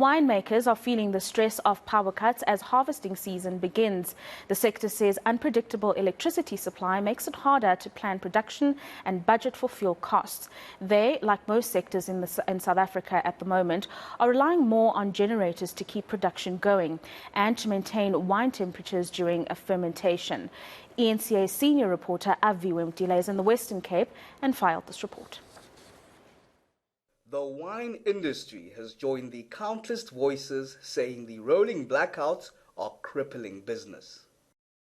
Winemakers are feeling the stress of power cuts as harvesting season begins. The sector says unpredictable electricity supply makes it harder to plan production and budget for fuel costs. They, like most sectors in South Africa at the moment, are relying more on generators to keep production going and to maintain wine temperatures during a fermentation. eNCA senior reporter Aviwe Mtila is in the Western Cape and filed this report. The wine industry has joined the countless voices saying the rolling blackouts are crippling business.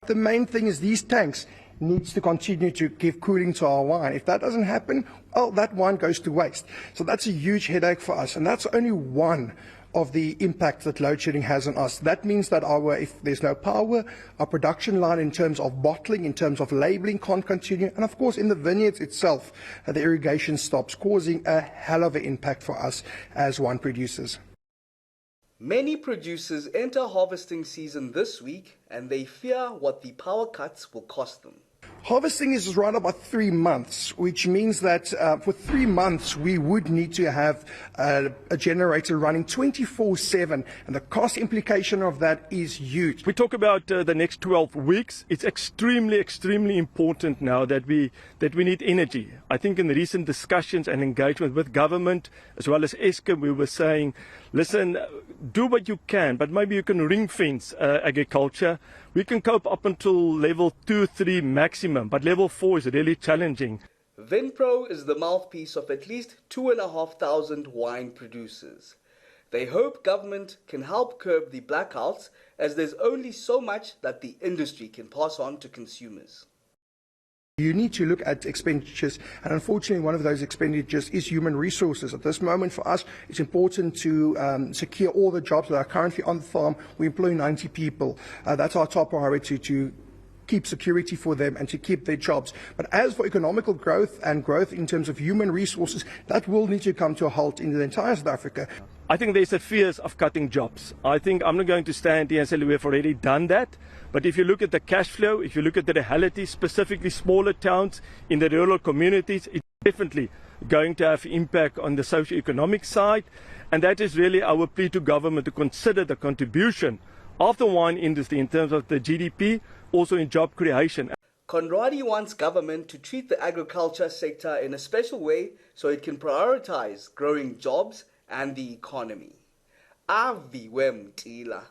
The main thing is these tanks needs to continue to give cooling to our wine. If that doesn't happen, well, that wine goes to waste. So that's a huge headache for us, and that's only one of the impacts that load shedding has on us. That means that if there's no power, our production line in terms of bottling, in terms of labeling can't continue. And of course, in the vineyards itself, the irrigation stops, causing a hell of an impact for us as wine producers. Many producers enter harvesting season this week and they fear what the power cuts will cost them. Harvesting is around about 3 months, which means that for 3 months we would need to have a generator running 24/7, and the cost implication of that is huge. We talk about the next 12 weeks. It's extremely important now that we need energy. I think in the recent discussions and engagement with government as well as eNCA, we were saying, listen, do what you can, but maybe you can ring fence agriculture. We can cope up until level 2, 3 maximum, but level 4 is really challenging. Vinpro is the mouthpiece of at least 2,500 wine producers. They hope government can help curb the blackouts, as there's only so much that the industry can pass on to consumers. You need to look at expenditures, and unfortunately one of those expenditures is human resources. At this moment for us, it's important to secure all the jobs that are currently on the farm. We employ 90 people. That's our top priority, to keep security for them and to keep their jobs. But as for economical growth and growth in terms of human resources, that will need to come to a halt in the entire South Africa. I think there's a fears of cutting jobs. I think I'm not going to stand here and say we've already done that. But if you look at the cash flow, if you look at the reality, specifically smaller towns in the rural communities, it's definitely going to have impact on the socio-economic side. And that is really our plea to government to consider the contribution of the wine industry in terms of the GDP, also in job creation. Conradi wants government to treat the agriculture sector in a special way so it can prioritize growing jobs and the economy. Aviwe Mtila,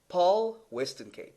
Paul, Western Cape.